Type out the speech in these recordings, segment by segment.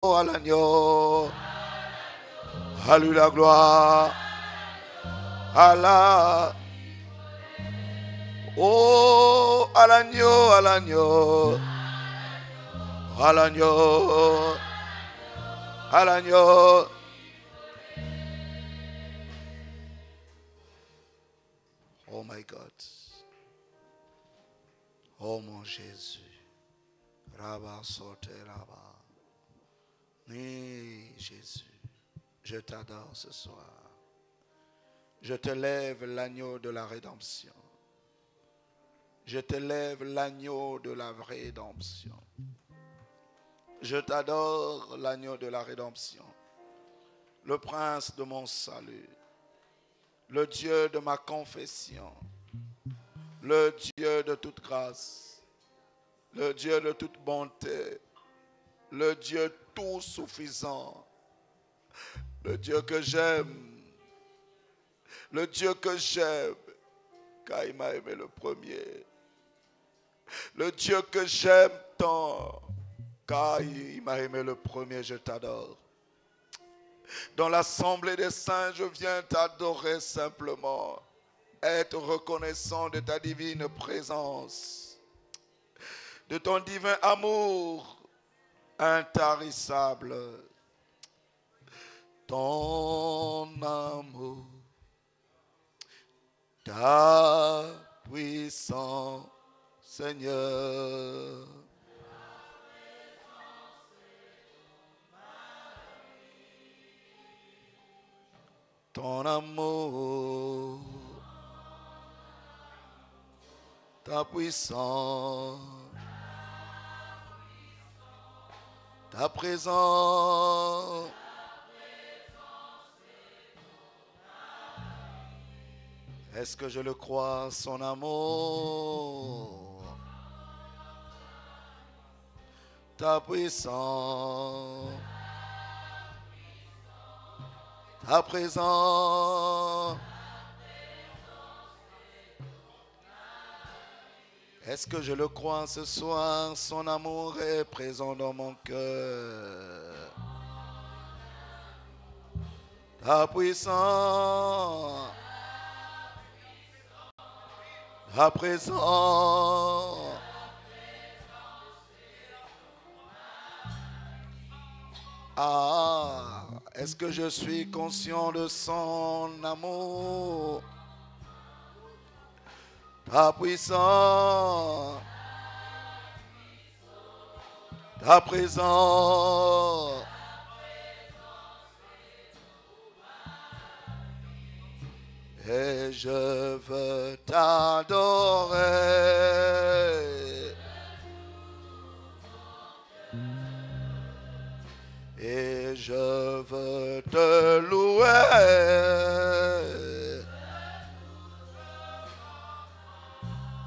à l'agneau. À lui la gloire. À la. Oh, à l'agneau, à l'agneau. À l'agneau. À l'agneau. Oh my God. Oh mon Jésus. Rabba sote rabba. Oui, Jésus. Je t'adore ce soir. Je te lève l'agneau de la rédemption. Je te lève l'agneau de la rédemption. Je t'adore l'agneau de la rédemption. Le prince de mon salut. Le Dieu de ma confession. Le Dieu de toute grâce. Le Dieu de toute bonté. Le Dieu tout suffisant. Le Dieu que j'aime. Le Dieu que j'aime. Car il m'a aimé le premier. Le Dieu que j'aime tant. Car il m'a aimé le premier, je t'adore. Dans l'assemblée des saints, je viens t'adorer simplement. Être reconnaissant de ta divine présence. De ton divin amour intarissable. Ton amour. Ta puissance, Seigneur. Ton amour, ta puissance, ta présence. Est-ce que je le crois, son amour, ta puissance, ta présence. Est-ce que je le crois ce soir, son amour est présent dans mon cœur. Ta puissance, ta présence. Ah, est-ce que je suis conscient de son amour? Ta puissance, ta présence. Et je veux t'adorer. Et je veux te louer.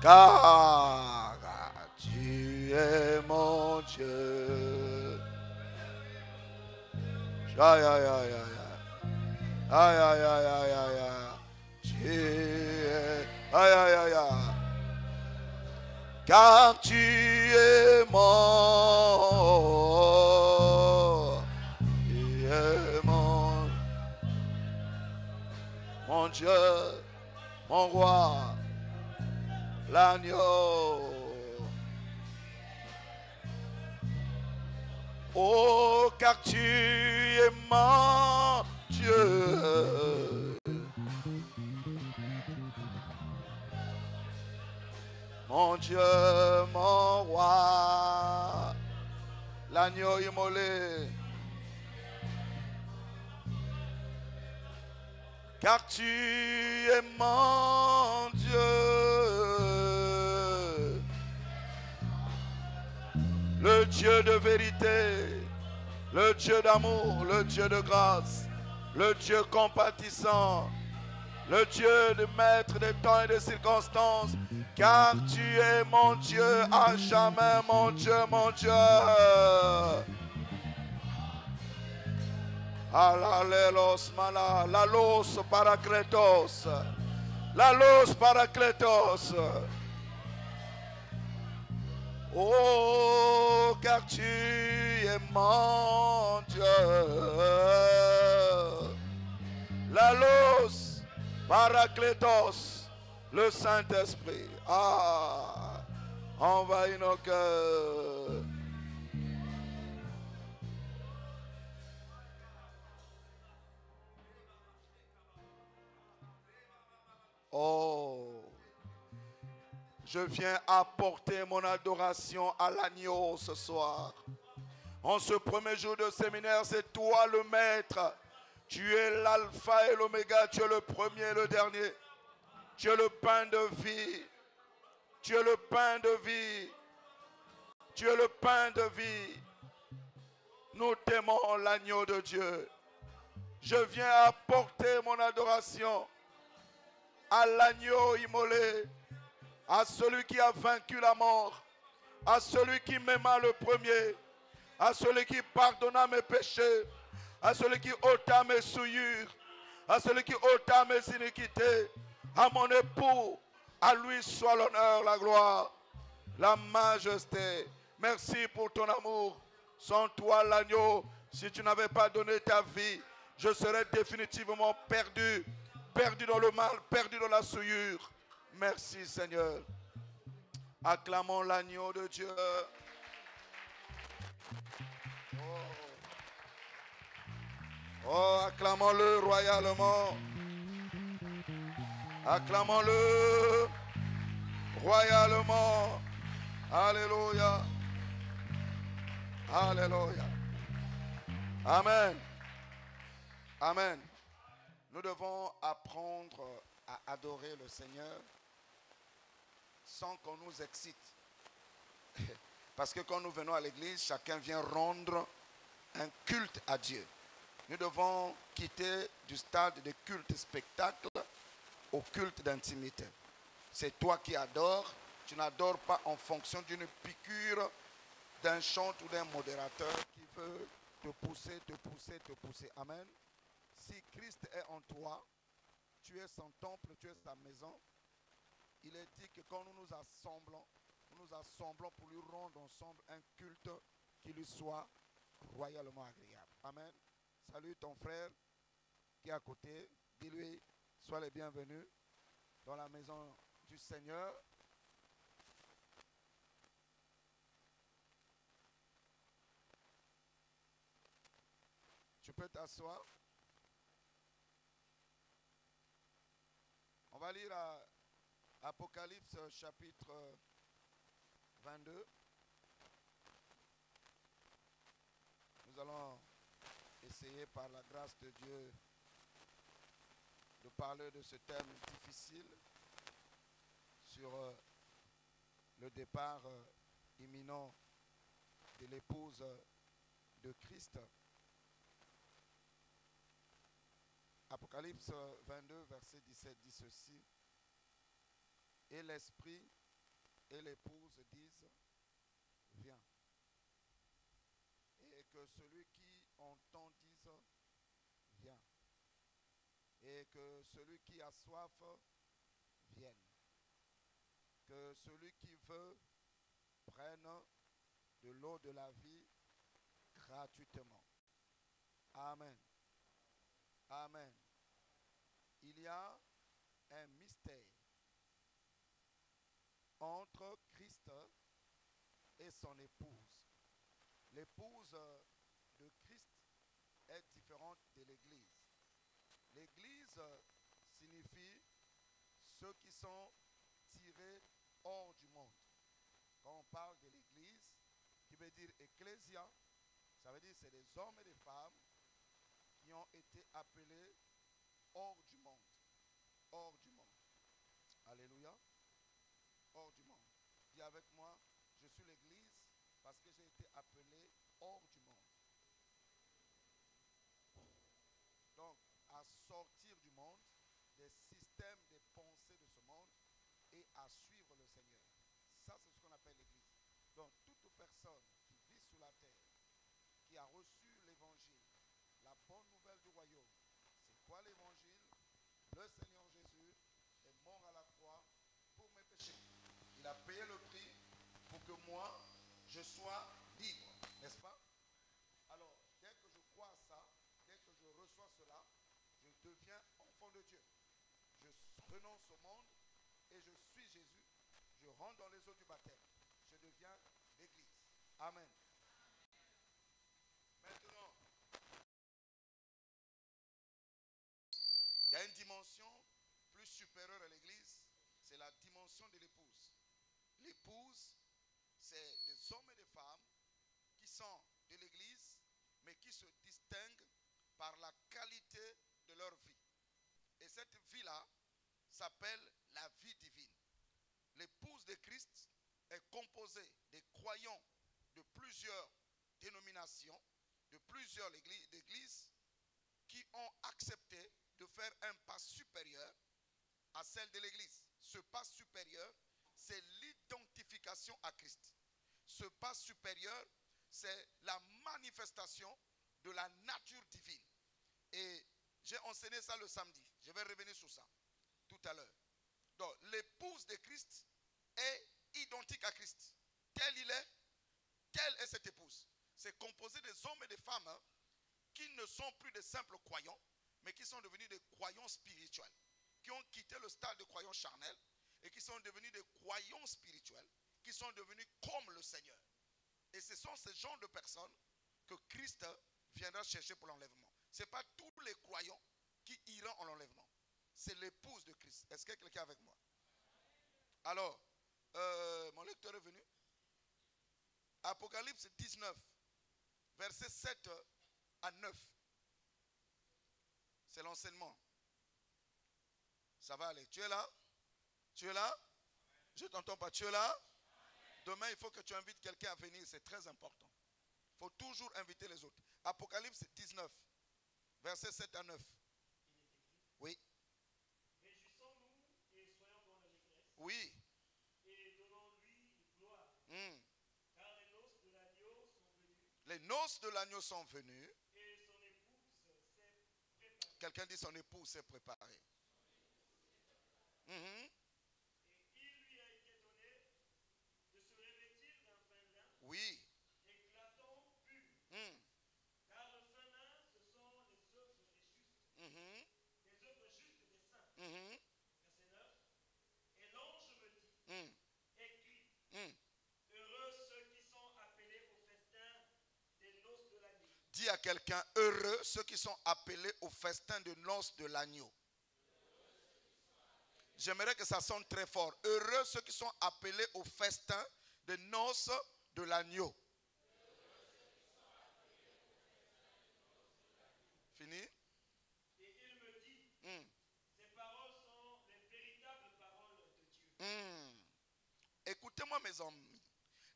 Car tu es mon Dieu. Aïe, aïe, aïe, aïe. Aïe, aïe, aïe, aïe, aïe, aïe. Tu es... Aïe, aïe, aïe, aïe. Car tu es mon... Tu es mon Dieu, mon roi, l'agneau. Oh, car tu es mon Dieu. Mon Dieu, mon roi, l'agneau immolé. Car tu es mon Dieu, le Dieu de vérité, le Dieu d'amour, le Dieu de grâce, le Dieu compatissant, le Dieu de maître des temps et des circonstances, car tu es mon Dieu à jamais, mon Dieu, mon Dieu. Alalélos mala, la los paracletos, la los paracletos. Oh, car tu es mon Dieu. L'Allos, Paraclétos, le Saint-Esprit. Ah, envahis nos cœurs. Oh, je viens apporter mon adoration à l'agneau ce soir. En ce premier jour de séminaire, c'est toi le maître. Tu es l'alpha et l'oméga, tu es le premier et le dernier. Tu es le pain de vie. Tu es le pain de vie. Tu es le pain de vie. Nous t'aimons l'agneau de Dieu. Je viens apporter mon adoration à l'agneau immolé, à celui qui a vaincu la mort, à celui qui m'aima le premier, à celui qui pardonna mes péchés, à celui qui ôta mes souillures, à celui qui ôta mes iniquités, à mon époux, à lui soit l'honneur, la gloire, la majesté. Merci pour ton amour. Sans toi, l'agneau, si tu n'avais pas donné ta vie, je serais définitivement perdu, perdu dans le mal, perdu dans la souillure. Merci Seigneur. Acclamons l'agneau de Dieu. Oh, acclamons-le royalement. Acclamons-le royalement. Alléluia. Alléluia. Amen. Amen. Nous devons apprendre à adorer le Seigneur sans qu'on nous excite. Parce que quand nous venons à l'église, chacun vient rendre un culte à Dieu. Nous devons quitter du stade de culte spectacle au culte d'intimité. C'est toi qui adores. Tu n'adores pas en fonction d'une piqûre d'un chant ou d'un modérateur qui veut te pousser, te pousser, te pousser. Amen. Si Christ est en toi, tu es son temple, tu es sa maison. Il est dit que quand nous nous assemblons pour lui rendre ensemble un culte qui lui soit royalement agréable. Amen. Salut ton frère qui est à côté. Dis-lui, sois les bienvenus dans la maison du Seigneur. Tu peux t'asseoir. On va lire Apocalypse chapitre 22. Nous allons essayer par la grâce de Dieu de parler de ce thème difficile sur le départ imminent de l'épouse de Christ. Apocalypse 22, verset 17 dit ceci. Et l'esprit et l'épouse disent, viens. Et que celui qui entend dise, viens. Et que celui qui a soif vienne. Que celui qui veut prenne de l'eau de la vie gratuitement. Amen. Amen. Il y a un mystère entre Christ et son épouse. L'épouse de Christ est différente de l'Église. L'Église signifie ceux qui sont tirés hors du monde. Quand on parle de l'Église, qui veut dire ecclésia, ça veut dire que c'est des hommes et des femmes qui ont été appelés hors du monde. Hors du monde. Alléluia. Hors du monde. Dis avec moi, je suis l'Église parce que j'ai été appelé hors du monde. Donc, à sortir du monde, des systèmes, des pensées de ce monde et à suivre le Seigneur. Ça, c'est ce qu'on appelle l'Église. Donc, toute personne qui vit sous la terre, qui a reçu l'Évangile, la bonne nouvelle du royaume. C'est quoi l'Évangile? Le Seigneur Jésus est mort à la croix pour mes péchés. Il a payé le prix pour que moi, je sois libre, n'est-ce pas? deviens enfant de Dieu. Je renonce au monde et je suis Jésus. Je rentre dans les eaux du baptême. Je deviens l'Église. Amen. Maintenant, il y a une dimension plus supérieure à l'Église, c'est la dimension de l'épouse. L'épouse, c'est des hommes et des femmes qui sont de l'Église, mais qui se distinguent par la qualité de leur vie. Et cette vie-là s'appelle la vie divine. L'épouse de Christ est composée des croyants de plusieurs dénominations, de plusieurs églises qui ont accepté de faire un pas supérieur à celle de l'Église. Ce pas supérieur, c'est l'identification à Christ. Ce pas supérieur, c'est la manifestation de la nature divine. Et j'ai enseigné ça le samedi. Je vais revenir sur ça tout à l'heure. Donc, l'épouse de Christ est identique à Christ. Tel il est, telle est cette épouse. C'est composé des hommes et des femmes qui ne sont plus de simples croyants, mais qui sont devenus des croyants spirituels, qui ont quitté le stade de croyants charnels et qui sont devenus des croyants spirituels, qui sont devenus comme le Seigneur. Et ce sont ces genres de personnes que Christ viendra chercher pour l'enlèvement. Ce n'est pas tous les croyants qui iront en l'enlèvement. C'est l'épouse de Christ. Est-ce que quelqu'un est avec moi? Alors, mon lecteur est venu. Apocalypse 19, versets 7 à 9. C'est l'enseignement. Ça va aller. Tu es là? Tu es là? Je ne t'entends pas. Tu es là? Demain, il faut que tu invites quelqu'un à venir. C'est très important. Il faut toujours inviter les autres. Apocalypse 19, versets 7 à 9. Oui. Réjouissons-nous et soyons dans l'allégresse. Oui. Et donnons-lui gloire. Car les noces de l'agneau sont venues. Les noces de l'agneau sont venues. Et son épouse s'est préparée. Quelqu'un dit son épouse s'est préparée. Et il lui a été donné de se revêtir d'un fin lin. Oui. Éclatant pur. Car le fin lin, ce sont les œuvres des justes. Les œuvres justes des saints. Verset 9. Et l'ange me dit, écrit, heureux ceux qui sont appelés au festin des noces de l'agneau. Dis à quelqu'un, heureux ceux qui sont appelés au festin de noces de l'agneau. J'aimerais que ça sonne très fort. Heureux ceux qui sont appelés au festin de noces de l'agneau. Fini? Et il me dit, ces paroles sont les véritables paroles de Dieu. Écoutez-moi mes amis.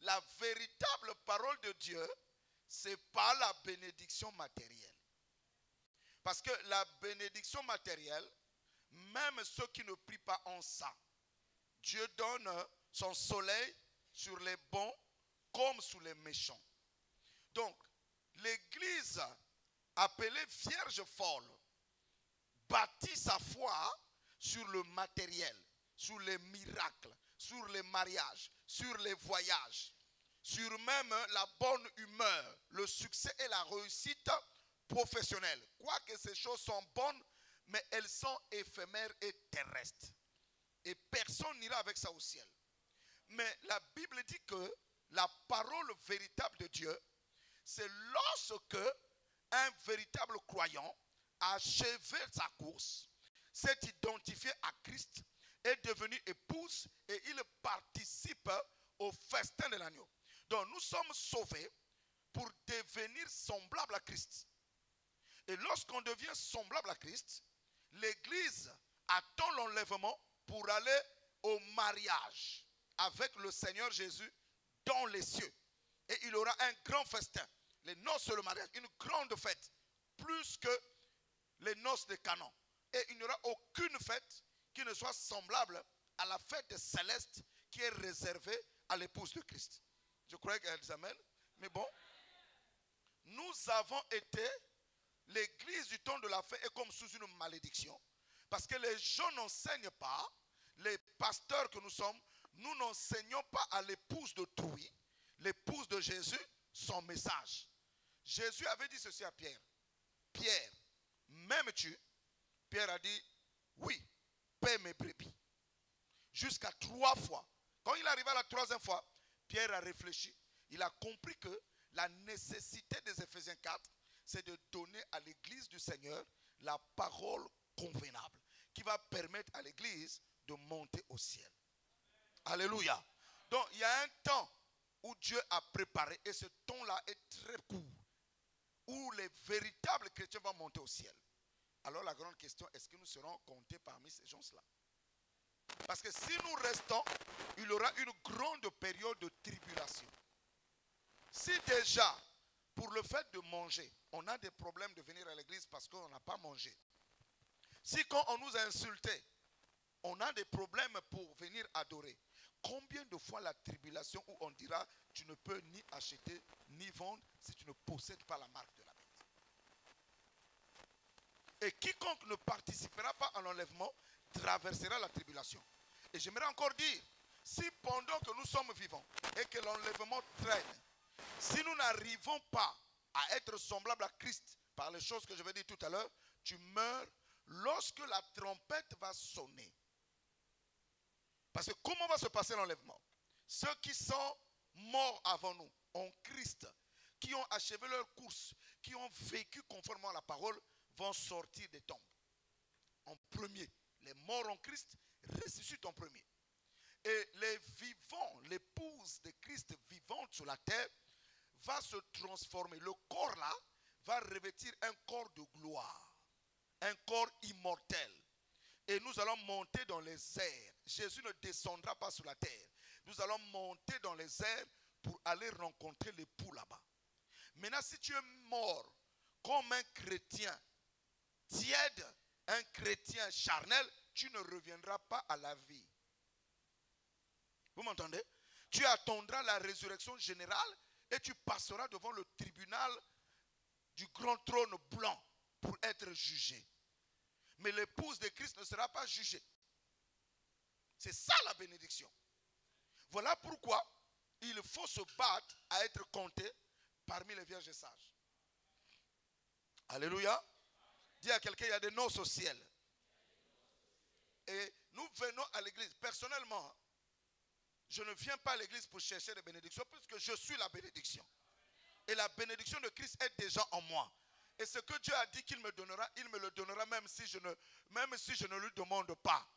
La véritable parole de Dieu, ce n'est pas la bénédiction matérielle. Parce que la bénédiction matérielle, même ceux qui ne prient pas en ça, Dieu donne son soleil sur les bons comme sur les méchants. Donc, l'Église appelée Vierge folle bâtit sa foi sur le matériel, sur les miracles, sur les mariages, sur les voyages, sur même la bonne humeur, le succès et la réussite professionnelle. Quoique ces choses sont bonnes, mais elles sont éphémères et terrestres. Et personne n'ira avec ça au ciel. Mais la Bible dit que la parole véritable de Dieu, c'est lorsque un véritable croyant a achevé sa course, s'est identifié à Christ, est devenu épouse et il participe au festin de l'agneau. Donc nous sommes sauvés pour devenir semblables à Christ. Et lorsqu'on devient semblable à Christ, l'Église attend l'enlèvement pour aller au mariage avec le Seigneur Jésus dans les cieux. Et il aura un grand festin. Les noces de le mariage, une grande fête, plus que les noces de Canaan. Et il n'y aura aucune fête qui ne soit semblable à la fête céleste qui est réservée à l'épouse de Christ. Je croyais qu'elles amènent. Mais bon, nous avons été, l'église du temps de la fin est comme sous une malédiction. Parce que les gens n'enseignent pas, les pasteurs que nous sommes, nous n'enseignons pas à l'épouse d'autrui, l'épouse de Jésus, son message. Jésus avait dit ceci à Pierre. Pierre, m'aimes-tu? Pierre a dit, oui, paie mes brebis. Jusqu'à 3 fois. Quand il arriva la 3e fois, Pierre a réfléchi. Il a compris que la nécessité des Éphésiens 4, c'est de donner à l'église du Seigneur la parole convenable qui va permettre à l'église de monter au ciel. Alléluia. Donc il y a un temps où Dieu a préparé, et ce temps-là est très court, où les véritables chrétiens vont monter au ciel. Alors la grande question, est-ce que nous serons comptés parmi ces gens-là? Parce que si nous restons, il y aura une grande période de tribulation. Si déjà, pour le fait de manger, on a des problèmes de venir à l'église parce qu'on n'a pas mangé. Si quand on nous a insultés, on a des problèmes pour venir adorer. Combien de fois la tribulation où on dira, tu ne peux ni acheter ni vendre si tu ne possèdes pas la marque de la bête. Et quiconque ne participera pas à l'enlèvement traversera la tribulation. Et j'aimerais encore dire, si pendant que nous sommes vivants et que l'enlèvement traîne, si nous n'arrivons pas à être semblables à Christ par les choses que je vais dire tout à l'heure, tu meurs lorsque la trompette va sonner. Parce que comment va se passer l'enlèvement? Ceux qui sont morts avant nous, en Christ, qui ont achevé leur course, qui ont vécu conformément à la parole, vont sortir des tombes. En premier, les morts en Christ ressuscitent en premier. Et les vivants, l'épouse de Christ vivante sur la terre, va se transformer. Le corps là va revêtir un corps de gloire, un corps immortel. Et nous allons monter dans les airs. Jésus ne descendra pas sur la terre. Nous allons monter dans les airs pour aller rencontrer l'époux là-bas. Maintenant, si tu es mort comme un chrétien tiède, un chrétien charnel, tu ne reviendras pas à la vie. Vous m'entendez? Tu attendras la résurrection générale et tu passeras devant le tribunal du grand trône blanc pour être jugé. Mais l'épouse de Christ ne sera pas jugée. C'est ça la bénédiction. Voilà pourquoi il faut se battre à être compté parmi les vierges sages. Alléluia. Dis à quelqu'un, il y a des noces au ciel. Et nous venons à l'église. Personnellement, je ne viens pas à l'église pour chercher des bénédictions, puisque je suis la bénédiction. Et la bénédiction de Christ est déjà en moi. Et ce que Dieu a dit qu'il me donnera, il me le donnera même si je ne lui demande pas.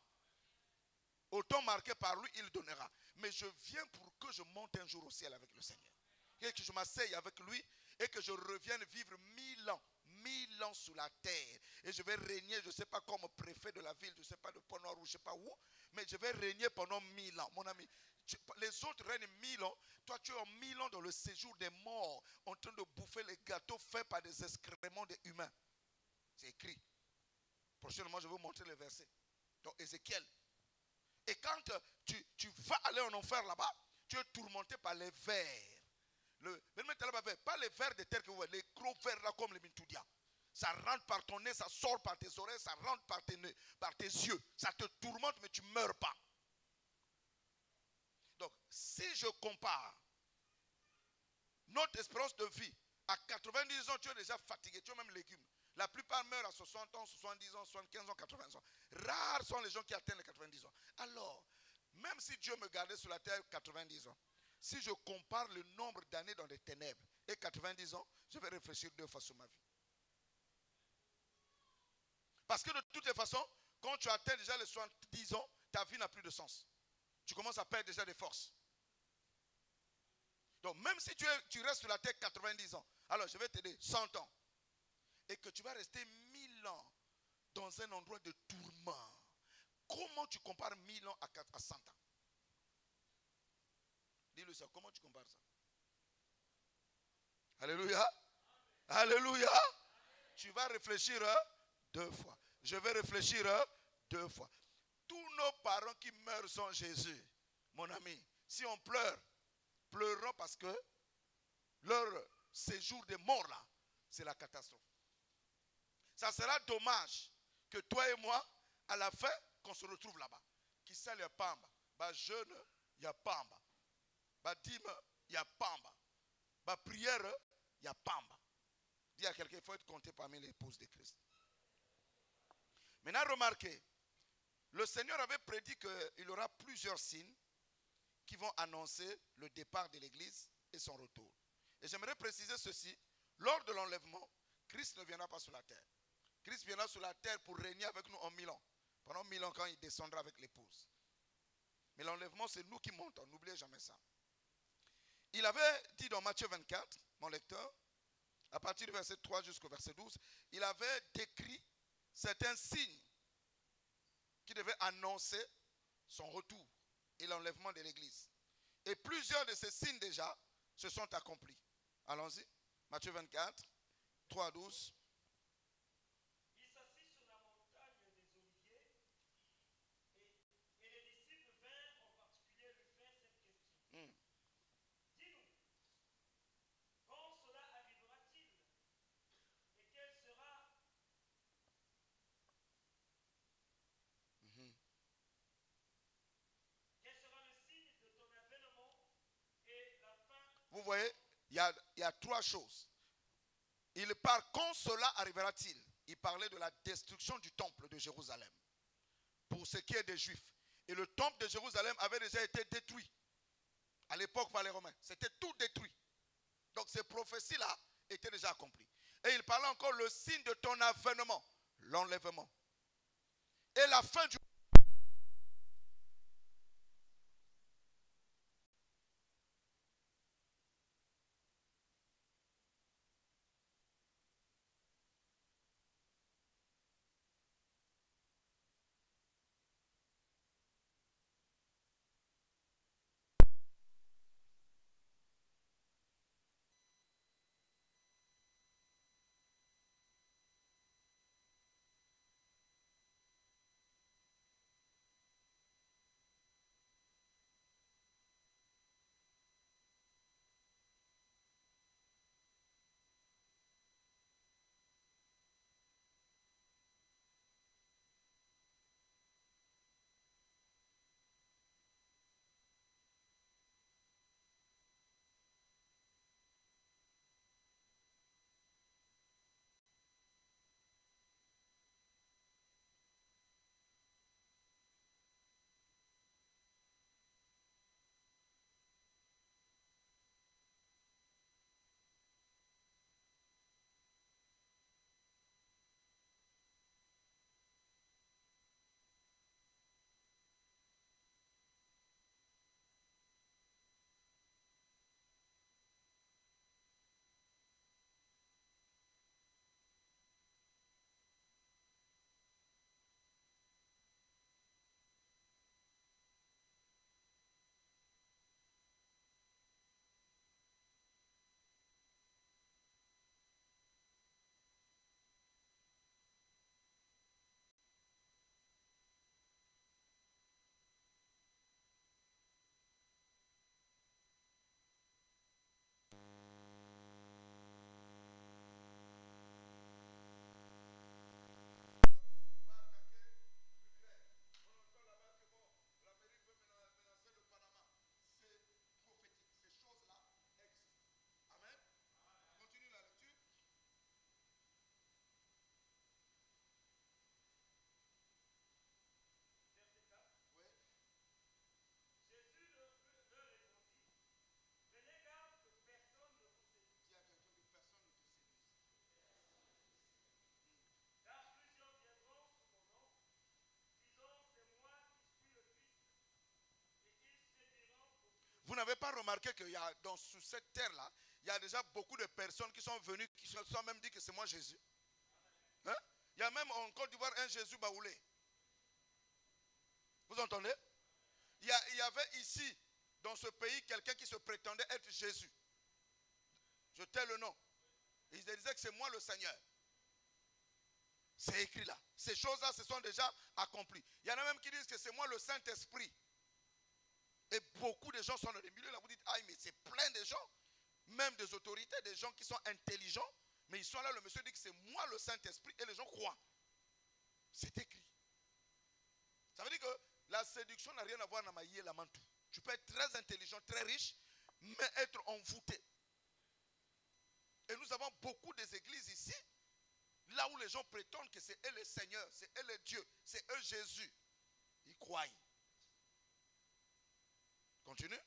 Autant marqué par lui, il donnera. Mais je viens pour que je monte un jour au ciel avec le Seigneur. Et que je m'asseye avec lui et que je revienne vivre 1000 ans. 1000 ans sous la terre. Et je vais régner, je ne sais pas comme préfet de la ville, je ne sais pas de Pont-Noir ou je ne sais pas où. Mais je vais régner pendant 1000 ans. Mon ami, les autres règnent 1000 ans. Toi, tu es en 1000 ans dans le séjour des morts, en train de bouffer les gâteaux faits par des excréments des humains. C'est écrit. Prochainement, je vais vous montrer les versets. Donc, Ézéchiel. Et quand tu vas aller en enfer là-bas, tu es tourmenté par les vers. Pas les vers de terre que vous voyez, les gros vers là comme les Mintoudia. Ça rentre par ton nez, ça sort par tes oreilles, ça rentre par tes yeux. Ça te tourmente, mais tu ne meurs pas. Donc, si je compare notre espérance de vie, à 90 ans, tu es déjà fatigué, tu es même légume. La plupart meurent à 60 ans, 70 ans, 75 ans, 80 ans. Rares sont les gens qui atteignent les 90 ans. Alors, même si Dieu me gardait sur la terre 90 ans, si je compare le nombre d'années dans les ténèbres et 90 ans, je vais réfléchir 2 fois sur ma vie. Parce que de toutes les façons, quand tu atteins déjà les 70 ans, ta vie n'a plus de sens. Tu commences à perdre déjà des forces. Donc même si tu restes sur la terre 90 ans, alors je vais t'aider 100 ans. Et que tu vas rester 1000 ans dans un endroit de tourment. Comment tu compares 1000 ans à 100 ans? Dis-le ça, comment tu compares ça? Alléluia. Alléluia. Tu vas réfléchir 2 fois. Je vais réfléchir 2 fois. Tous nos parents qui meurent sans Jésus, mon ami, si on pleure, pleurons parce que leur séjour de mort là, c'est la catastrophe. Ça sera dommage que toi et moi, à la fin, qu'on se retrouve là-bas. Qui sait le pamba? Bah jeûne, il y a pamba. Bah dîme, il y a pamba. Bah prière, il y a pamba. Dis à quelqu'un, il faut être compté parmi les épouses de Christ. Maintenant, remarquez, le Seigneur avait prédit qu'il y aura plusieurs signes qui vont annoncer le départ de l'Église et son retour. Et j'aimerais préciser ceci. Lors de l'enlèvement, Christ ne viendra pas sur la terre. Christ viendra sur la terre pour régner avec nous en 1000 ans. Pendant 1000 ans, quand il descendra avec l'épouse. Mais l'enlèvement, c'est nous qui montons. N'oubliez jamais ça. Il avait dit dans Matthieu 24, mon lecteur, à partir du verset 3 jusqu'au verset 12, il avait décrit certains signes qui devaient annoncer son retour et l'enlèvement de l'Église. Et plusieurs de ces signes déjà se sont accomplis. Allons-y. Matthieu 24, 3 à 12. Il s'assit sur la montagne des Oliviers et les disciples vinrent en particulier lui faire cette question. Dis-nous, quand cela arrivera-t-il et quel sera le signe de ton avènement et la fin? Vous voyez, il y a trois choses. Il parle, quand cela arrivera-t-il? Il parlait de la destruction du temple de Jérusalem. Pour ce qui est des Juifs. Et le temple de Jérusalem avait déjà été détruit. À l'époque par les Romains. C'était tout détruit. Donc ces prophéties-là étaient déjà accomplies. Et il parlait encore le signe de ton avènement. L'enlèvement. Et la fin du... Jésus leur répondit, prenez garde que personne ne vous séduise. Car plusieurs viendront sous mon nom, disant c'est moi qui suis le Christ, et ils séduiront beaucoup. Vous n'avez pas remarqué qu'il y a sur cette terre-là, il y a déjà beaucoup de personnes qui sont venues, qui se sont même dit que c'est moi Jésus. Hein? Il y a même en Côte d'Ivoire un Jésus baoulé. Vous entendez? Il y avait ici, dans ce pays, quelqu'un qui se prétendait être Jésus. Je tais le nom. Il disait que c'est moi le Seigneur. C'est écrit là. Ces choses-là se sont déjà accomplies. Il y en a même qui disent que c'est moi le Saint-Esprit. Et beaucoup de gens sont dans les milieux là. Vous dites, ah mais c'est plein de gens. Même des autorités, des gens qui sont intelligents. Mais ils sont là, le monsieur dit que c'est moi le Saint-Esprit. Et les gens croient. C'est écrit. Ça veut dire que la séduction n'a rien à voir avec Namaïe la mantou. Tu peux être très intelligent, très riche, mais être envoûté. Et nous avons beaucoup des églises ici, là où les gens prétendent que c'est eux les seigneurs, c'est eux les dieux, c'est eux Jésus, ils croient. Continue.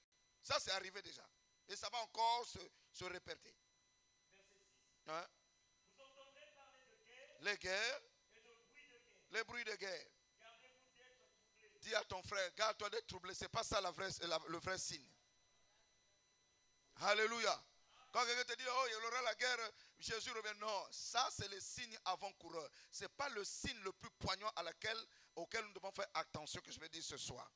Ça, c'est arrivé déjà. Et ça va encore se répéter. Verset 6. Hein? Vous entendrez parler de guerre Les guerres, et de bruit de guerre. les bruits de guerre. Gardez-vous d'être troublés. Dis à ton frère, garde-toi d'être troublé. Ce n'est pas ça le vrai signe. Alléluia. Quand quelqu'un te dit, oh, il y aura la guerre, Jésus revient. Non, ça c'est le signe avant-coureur. Ce n'est pas le signe le plus poignant auquel nous devons faire attention, que je vais dire ce soir.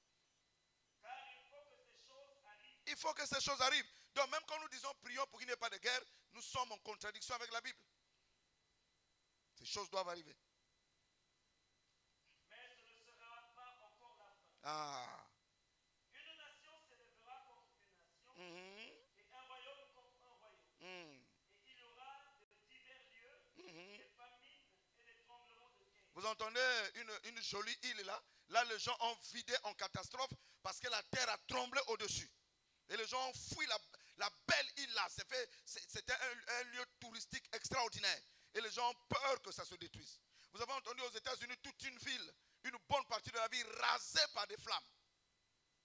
Car il faut que ces choses arrivent. Il faut que ces choses arrivent. Donc même quand nous disons prions pour qu'il n'y ait pas de guerre, nous sommes en contradiction avec la Bible. Ces choses doivent arriver. Mais ce ne sera pas encore la fin. Ah. Une nation s'élèvera contre une nation Mhm. et un royaume contre un royaume. Mhm. Et il y aura de divers lieux Mhm. des famines et des tremblements de terre. Vous entendez une jolie île là. Là, les gens ont vidé en catastrophe parce que la terre a tremblé au-dessus. Et les gens ont fui la belle île là. C'était un lieu touristique extraordinaire. Et les gens ont peur que ça se détruise. Vous avez entendu aux États-Unis toute une ville, une bonne partie de la ville rasée par des flammes.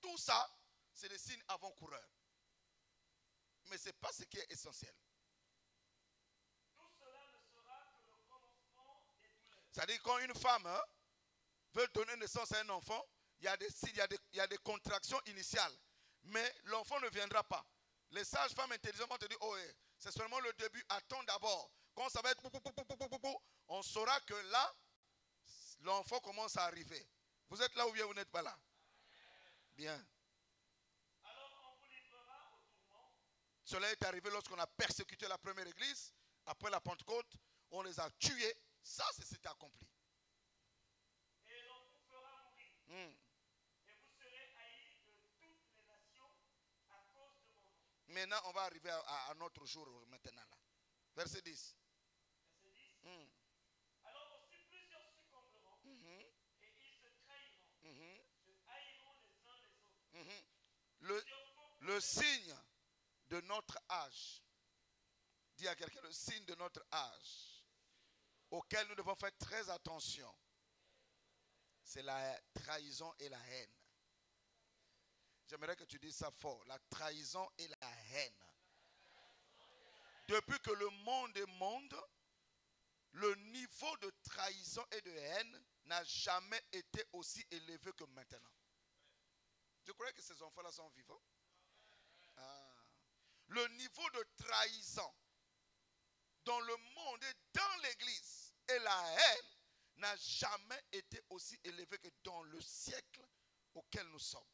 Tout ça, c'est des signes avant-coureurs. Mais ce n'est pas ce qui est essentiel. Tout cela ne sera que le commencement des douleurs. C'est-à-dire quand une femme veut donner naissance à un enfant, il y a des contractions initiales. Mais l'enfant ne viendra pas. Les sages-femmes intelligemment te disent, oh, c'est seulement le début, attends d'abord. Quand ça va être on saura que là, l'enfant commence à arriver. Vous êtes là ou bien vous n'êtes pas là? Bien. Alors on vous livrera au tourment. Cela est arrivé lorsqu'on a persécuté la première église. Après la Pentecôte, on les a tués. Ça, c'est ce qui est accompli. Et l'on vous fera mourir. Hmm. Et vous serez haïs de toutes les nations à cause de mon nom. Maintenant, on va arriver à notre jour maintenant là. Verset 10. Verset 10. Hmm. Alors aussi plusieurs succomberont Mhm. et ils se trahiront, Mhm. se haïront les uns les autres. Mhm. Plusieurs faux Le prophètes signe de notre âge, dis à quelqu'un, le signe de notre âge, auquel nous devons faire très attention, c'est la trahison et la haine. J'aimerais que tu dises ça fort, la trahison et la haine. Depuis que le monde est monde, le niveau de trahison et de haine n'a jamais été aussi élevé que maintenant. Je croyais que ces enfants-là sont vivants. Ah. Le niveau de trahison dans le monde et dans l'église et la haine n'a jamais été aussi élevé que dans le siècle auquel nous sommes.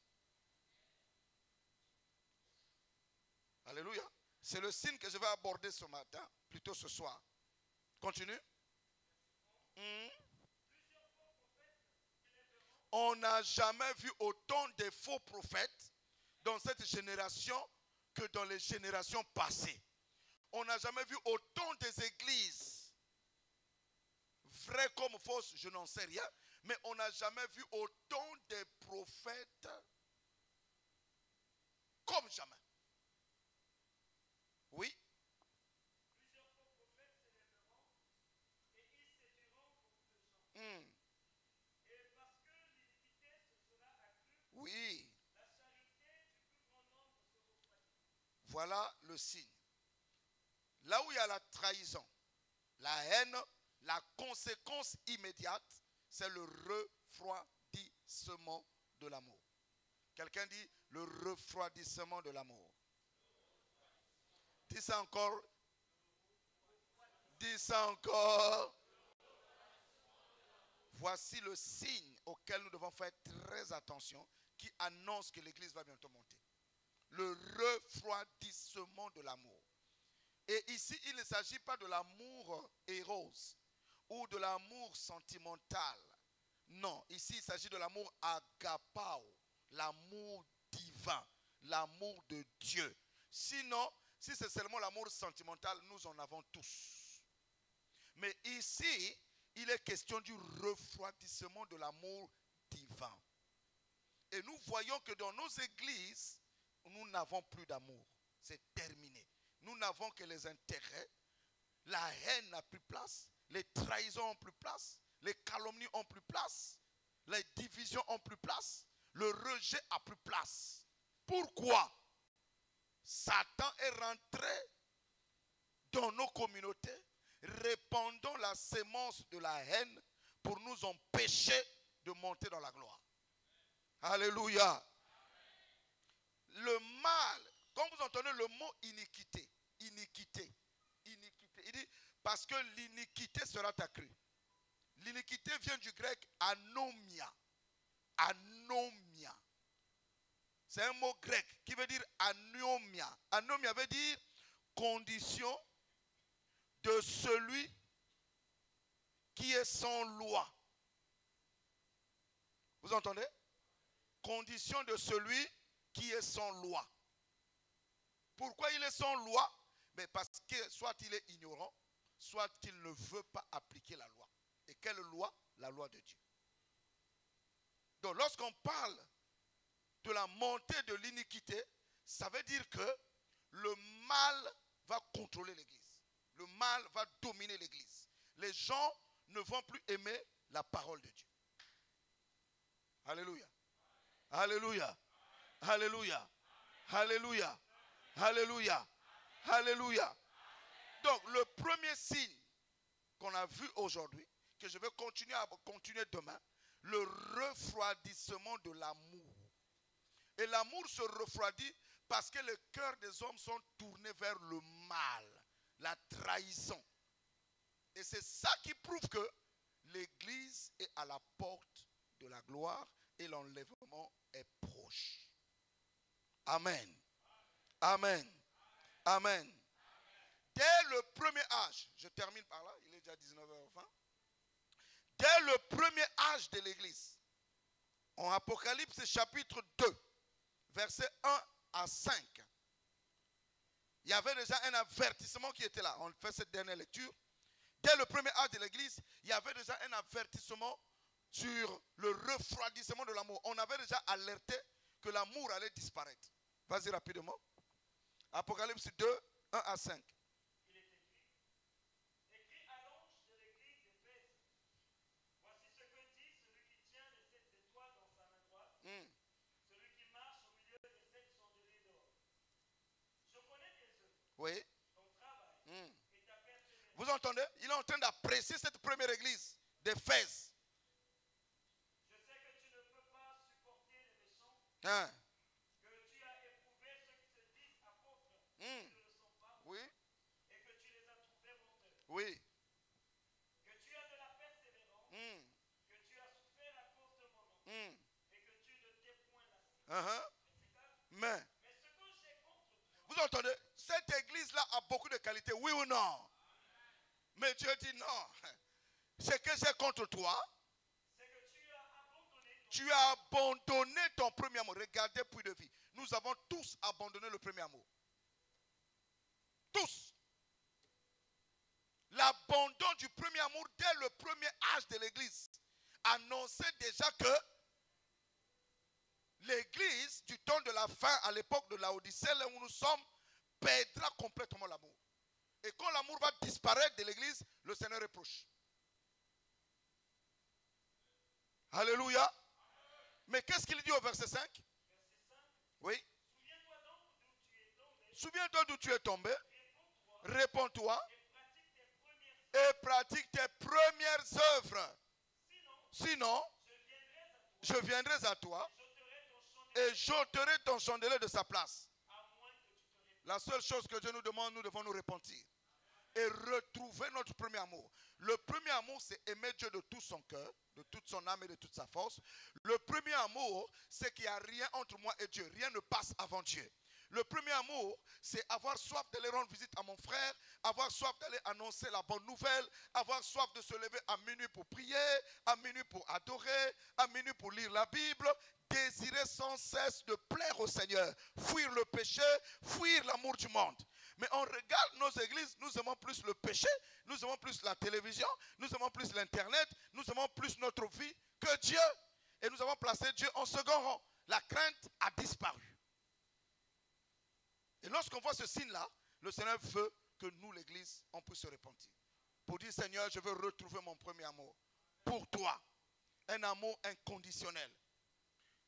Alléluia. C'est le signe que je vais aborder ce matin, plutôt ce soir. Continue. On n'a jamais vu autant de faux prophètes dans cette génération que dans les générations passées. On n'a jamais vu autant des églises, vraies comme fausses, je n'en sais rien, mais on n'a jamais vu autant de prophètes comme jamais. Oui. Plusieurs faux prophètes s'élèveront et ils séduiront beaucoup de gens. Et parce que l'iniquité se sera accrue, Oui. la charité du plus grand nombre se refroidira. Voilà le signe. Là où il y a la trahison, la haine, la conséquence immédiate, c'est le refroidissement de l'amour. Quelqu'un dit le refroidissement de l'amour. Dis ça encore. Dis ça encore. Voici le signe auquel nous devons faire très attention, qui annonce que l'église va bientôt monter. Le refroidissement de l'amour. Et ici, il ne s'agit pas de l'amour éros ou de l'amour sentimental. Non, ici, il s'agit de l'amour agapao, l'amour divin, l'amour de Dieu. Sinon, si c'est seulement l'amour sentimental, nous en avons tous. Mais ici, il est question du refroidissement de l'amour divin. Et nous voyons que dans nos églises, nous n'avons plus d'amour. C'est terminé. Nous n'avons que les intérêts. La haine n'a plus place. les trahisons ont plus place, les calomnies ont plus place, les divisions ont plus place, le rejet a plus place. Pourquoi? Satan est rentré dans nos communautés, répandant la sémence de la haine pour nous empêcher de monter dans la gloire. Alléluia. Le mal, quand vous entendez le mot iniquité, iniquité, iniquité, il dit parce que l'iniquité sera accrue. L'iniquité vient du grec anomia. Anomia. C'est un mot grec qui veut dire anomia. Anomia veut dire condition de celui qui est sans loi. Vous entendez? Condition de celui qui est sans loi. Pourquoi il est sans loi? Mais parce que soit il est ignorant, soit qu'il ne veut pas appliquer la loi. Et quelle loi? La loi de Dieu. Donc lorsqu'on parle de la montée de l'iniquité, ça veut dire que le mal va contrôler l'église. Le mal va dominer l'église. Les gens ne vont plus aimer la parole de Dieu. Alléluia. Alléluia. Alléluia. Alléluia. Alléluia. Alléluia. Donc le premier signe qu'on a vu aujourd'hui, que je vais continuer demain, le refroidissement de l'amour. Et l'amour se refroidit parce que les cœurs des hommes sont tournés vers le mal, la trahison. Et c'est ça qui prouve que l'église est à la porte de la gloire et l'enlèvement est proche. Amen. Amen. Amen. Dès le premier âge, je termine par là, il est déjà 19h20. Dès le premier âge de l'église, en Apocalypse chapitre 2, versets 1 à 5, il y avait déjà un avertissement qui était là. On fait cette dernière lecture. Dès le premier âge de l'église, il y avait déjà un avertissement sur le refroidissement de l'amour. On avait déjà alerté que l'amour allait disparaître. Vas-y rapidement. Apocalypse 2, 1 à 5. Il est écrit. Écrit à l'ange de l'église d'Éphèse. Voici ce que dit celui qui tient les 7 étoiles dans sa main droite, celui qui marche au milieu des 7 chandeliers d'or. Je connais tes œuvres, Oui. ton travail et ta persévérance. Vous entendez? Il est en train d'apprécier cette première église d'Éphèse. Je sais que tu ne peux pas supporter les méchants, Hein? que tu as éprouvé ceux qui se disent apôtres, qui ne le sont pas, Oui. et que tu les as trouvés menteurs. Oui. Que tu as de la persévérance, que tu as souffert à cause de mon nom, et que tu ne t'es point lassé. Mais, Mais ce que j'ai contre toi, vous entendez? Cette église-là a beaucoup de qualités, oui ou non? Mais Dieu dit non. Ce que j'ai contre toi, c'est que tu as abandonné ton premier amour. Regardez, puits de vie. Nous avons tous abandonné le premier amour. Tous. L'abandon du premier amour dès le premier âge de l'église annonçait déjà que l'église du temps de la fin, à l'époque de Laodicée, là où nous sommes, perdra complètement l'amour. Et quand l'amour va disparaître de l'église, le Seigneur reproche. Alléluia. Mais qu'est-ce qu'il dit au verset 5? verset 5, Oui. souviens-toi donc d'où tu es tombé, Souviens-toi d'où tu es tombé. réponds-toi, Réponds-toi et pratique tes premières et pratique tes premières œuvres. Sinon, Sinon, je viendrai à toi, je viendrai à toi j'ôterai ton chandelier, et j'ôterai ton chandelier de sa place. à moins que tu te répandes. La seule chose que Dieu nous demande, nous devons nous repentir et retrouver notre premier amour. Le premier amour, c'est aimer Dieu de tout son cœur, de toute son âme et de toute sa force. Le premier amour, c'est qu'il n'y a rien entre moi et Dieu. Rien ne passe avant Dieu. Le premier amour, c'est avoir soif d'aller rendre visite à mon frère, avoir soif d'aller annoncer la bonne nouvelle, avoir soif de se lever à minuit pour prier, à minuit pour adorer, à minuit pour lire la Bible, désirer sans cesse de plaire au Seigneur, fuir le péché, fuir l'amour du monde. Mais on regarde nos églises, nous aimons plus le péché, nous aimons plus la télévision, nous aimons plus l'internet, nous aimons plus notre vie que Dieu. Et nous avons placé Dieu en second rang. La crainte a disparu. Et lorsqu'on voit ce signe-là, le Seigneur veut que nous, l'église, on puisse se repentir. pour dire, Seigneur, je veux retrouver mon premier amour. Pour toi. Un amour inconditionnel.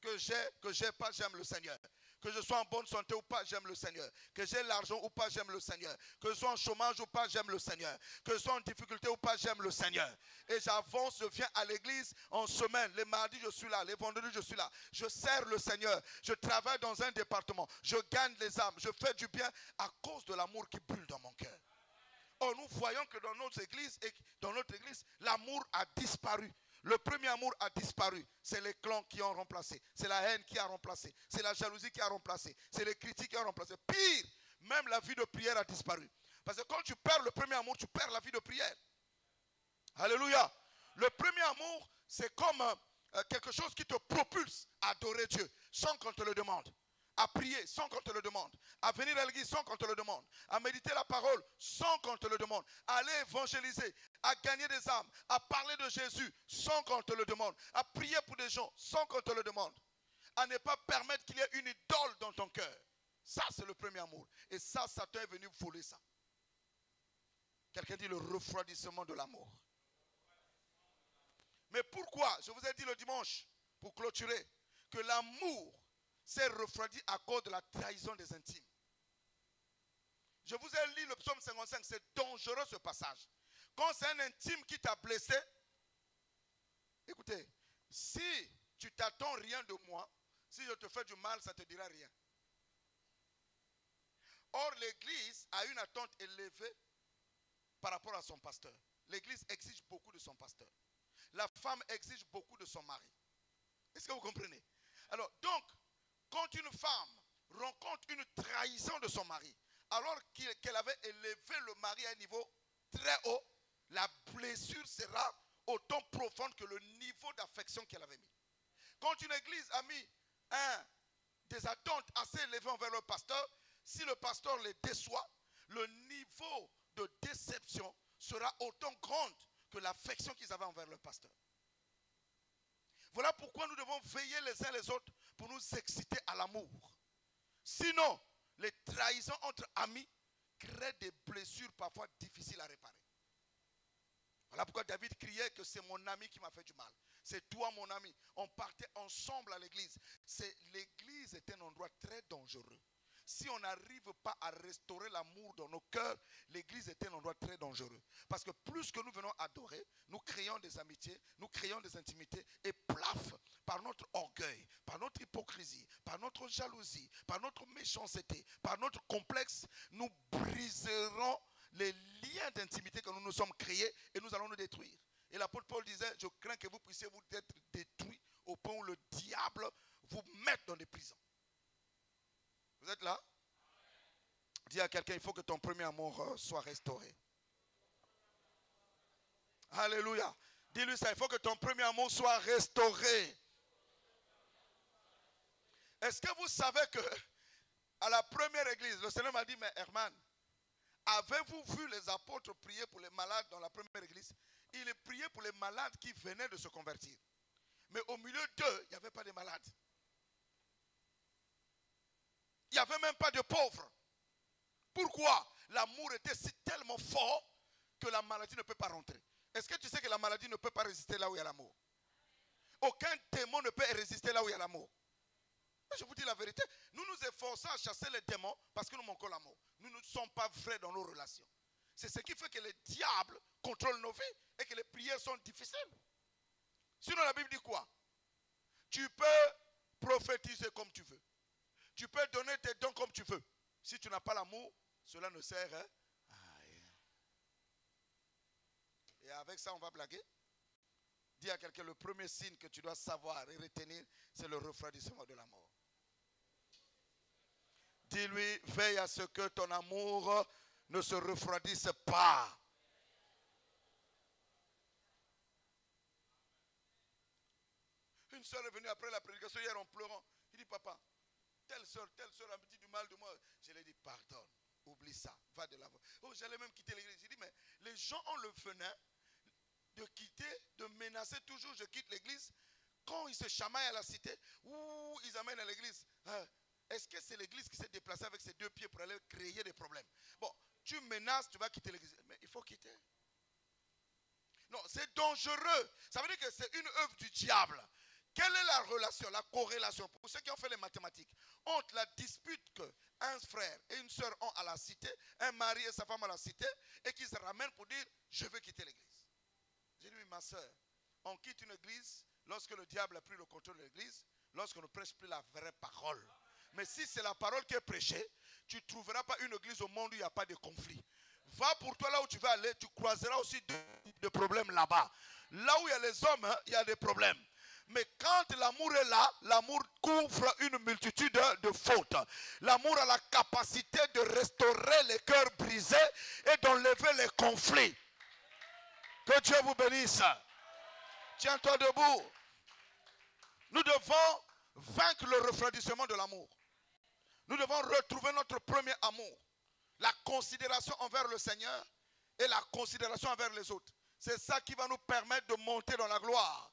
Que j'ai pas, j'aime le Seigneur. Que je sois en bonne santé ou pas, j'aime le Seigneur. Que j'ai l'argent ou pas, j'aime le Seigneur. Que je sois en chômage ou pas, j'aime le Seigneur. Que je sois en difficulté ou pas, j'aime le Seigneur. Et j'avance, je viens à l'église en semaine. Les mardis, je suis là. Les vendredis, je suis là. Je sers le Seigneur. Je travaille dans un département. Je gagne les âmes. Je fais du bien à cause de l'amour qui brûle dans mon cœur. Or, nous voyons que dans notre église, l'amour a disparu. Le premier amour a disparu. C'est les clans qui ont remplacé. C'est la haine qui a remplacé. C'est la jalousie qui a remplacé. C'est les critiques qui ont remplacé. Pire, même la vie de prière a disparu. Parce que quand tu perds le premier amour, tu perds la vie de prière. Alléluia. Le premier amour, c'est comme quelque chose qui te propulse à adorer Dieu sans qu'on te le demande. À prier sans qu'on te le demande, à venir à l'église sans qu'on te le demande, à méditer la parole sans qu'on te le demande, à aller évangéliser, à gagner des âmes, à parler de Jésus sans qu'on te le demande, à prier pour des gens sans qu'on te le demande, à ne pas permettre qu'il y ait une idole dans ton cœur. Ça, c'est le premier amour. Et ça, Satan est venu voler ça. Quelqu'un dit le refroidissement de l'amour. Mais pourquoi? Je vous ai dit le dimanche, pour clôturer, que l'amour s'est refroidi à cause de la trahison des intimes. Je vous ai lu le psaume 55, c'est dangereux ce passage. Quand c'est un intime qui t'a blessé, écoutez, si tu t'attends rien de moi, si je te fais du mal, ça ne te dira rien. Or, l'église a une attente élevée par rapport à son pasteur. L'église exige beaucoup de son pasteur. La femme exige beaucoup de son mari. Est-ce que vous comprenez? Alors, donc, quand une femme rencontre une trahison de son mari, alors qu'elle avait élevé le mari à un niveau très haut, la blessure sera autant profonde que le niveau d'affection qu'elle avait mis. Quand une église a mis des attentes assez élevées envers le pasteur, si le pasteur les déçoit, le niveau de déception sera autant grande que l'affection qu'ils avaient envers le pasteur. Voilà pourquoi nous devons veiller les uns les autres pour nous exciter à l'amour. Sinon, les trahisons entre amis créent des blessures parfois difficiles à réparer. Voilà pourquoi David criait que c'est mon ami qui m'a fait du mal. C'est toi mon ami. On partait ensemble à l'église. L'église est un endroit très dangereux. Si on n'arrive pas à restaurer l'amour dans nos cœurs, l'église est un endroit très dangereux. Parce que plus que nous venons adorer, nous créons des amitiés, nous créons des intimités et plaf, par notre orgueil, par notre hypocrisie, par notre jalousie, par notre méchanceté, par notre complexe, nous briserons les liens d'intimité que nous nous sommes créés et nous allons nous détruire. Et l'apôtre Paul disait, je crains que vous puissiez vous être détruits au point où le diable vous mette dans des prisons. Vous êtes là? Dis à quelqu'un, il faut que ton premier amour soit restauré. Alléluia. Dis-lui ça, il faut que ton premier amour soit restauré. Est-ce que vous savez que à la première église, le Seigneur m'a dit, mais Herman, avez-vous vu les apôtres prier pour les malades dans la première église? Ils priaient pour les malades qui venaient de se convertir. Mais au milieu d'eux, il n'y avait pas de malades. Il n'y avait même pas de pauvres. Pourquoi? L'amour était si tellement fort que la maladie ne peut pas rentrer. Est-ce que tu sais que la maladie ne peut pas résister là où il y a l'amour? Aucun démon ne peut résister là où il y a l'amour. Je vous dis la vérité, nous nous efforçons à chasser les démons parce que nous manquons l'amour. Nous ne sommes pas vrais dans nos relations. C'est ce qui fait que les diables contrôlent nos vies et que les prières sont difficiles. Sinon la Bible dit quoi? Tu peux prophétiser comme tu veux. Tu peux donner tes dons comme tu veux. Si tu n'as pas l'amour, cela ne sert à rien. Et avec ça, on va blaguer. Dis à quelqu'un, le premier signe que tu dois savoir et retenir, c'est le refroidissement de l'amour. Dis-lui, veille à ce que ton amour ne se refroidisse pas. Une soeur est venue après la prédication hier en pleurant. Il dit, papa, telle soeur a dit du mal de moi. Je lui ai dit, pardonne, oublie ça, va de l'avant. Oh, j'allais même quitter l'église. J'ai dit, mais les gens ont le venin de quitter, de menacer toujours, je quitte l'église. Quand ils se chamaillent à la cité, ou ils amènent à l'église. Est-ce que c'est l'église qui s'est déplacée avec ses deux pieds pour aller créer des problèmes? Bon, tu menaces, tu vas quitter l'église. Mais il faut quitter. Non, c'est dangereux. Ça veut dire que c'est une œuvre du diable. Quelle est la relation, la corrélation, pour ceux qui ont fait les mathématiques, entre la dispute qu'un frère et une soeur ont à la cité, un mari et sa femme à la cité, et qu'ils se ramènent pour dire, je veux quitter l'église. J'ai dit, oui, ma soeur, on quitte une église lorsque le diable a pris le contrôle de l'église, lorsqu'on ne prêche plus la vraie parole. Mais si c'est la parole qui est prêchée, tu ne trouveras pas une église au monde où il n'y a pas de conflit. Va pour toi là où tu vas aller, tu croiseras aussi de problèmes là-bas. Là où il y a les hommes, hein, il y a des problèmes. Mais quand l'amour est là, l'amour couvre une multitude de fautes. L'amour a la capacité de restaurer les cœurs brisés et d'enlever les conflits. Que Dieu vous bénisse. Tiens-toi debout. Nous devons vaincre le refroidissement de l'amour. Nous devons retrouver notre premier amour. La considération envers le Seigneur et la considération envers les autres. C'est ça qui va nous permettre de monter dans la gloire.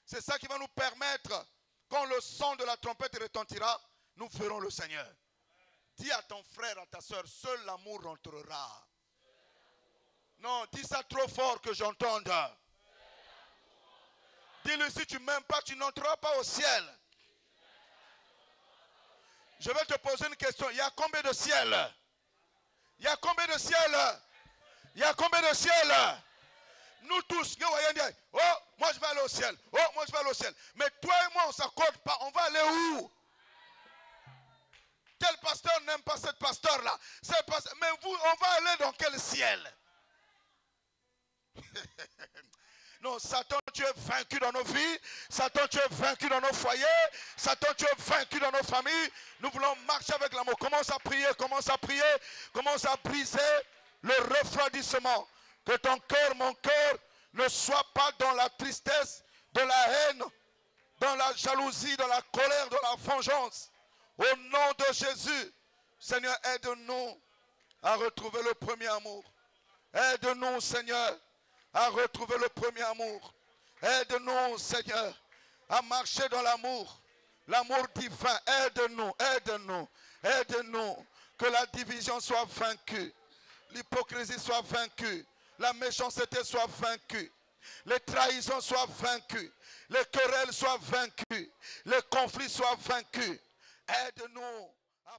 C'est ça qui va nous permettre, quand le son de la trompette retentira, nous ferons le Seigneur. Dis à ton frère, à ta soeur, seul l'amour rentrera. Non, dis ça trop fort que j'entende. Dis-le, si tu ne m'aimes pas, tu n'entreras pas au ciel. Je vais te poser une question. Il y a combien de ciels? Il y a combien de ciels? Il y a combien de ciels? Nous tous, oh, moi je vais aller au ciel. Oh, moi je vais aller au ciel. Mais toi et moi, on ne s'accorde pas. On va aller où? Quel pasteur n'aime pas cette pasteur-là? Mais vous, on va aller dans quel ciel? Non, Satan, tu es vaincu dans nos vies. Satan, tu es vaincu dans nos foyers. Satan, tu es vaincu dans nos familles. Nous voulons marcher avec l'amour. Commence à prier, commence à prier. Commence à briser le refroidissement. Que ton cœur, mon cœur, ne soit pas dans la tristesse, de la haine, dans la jalousie, dans la colère, dans la vengeance. Au nom de Jésus, Seigneur, aide-nous à retrouver le premier amour. Aide-nous, Seigneur, à retrouver le premier amour. Aide-nous, Seigneur, à marcher dans l'amour. L'amour divin, aide-nous, aide-nous, aide-nous. Que la division soit vaincue. L'hypocrisie soit vaincue. La méchanceté soit vaincue. Les trahisons soient vaincues. Les querelles soient vaincues. Les conflits soient vaincus. Aide-nous à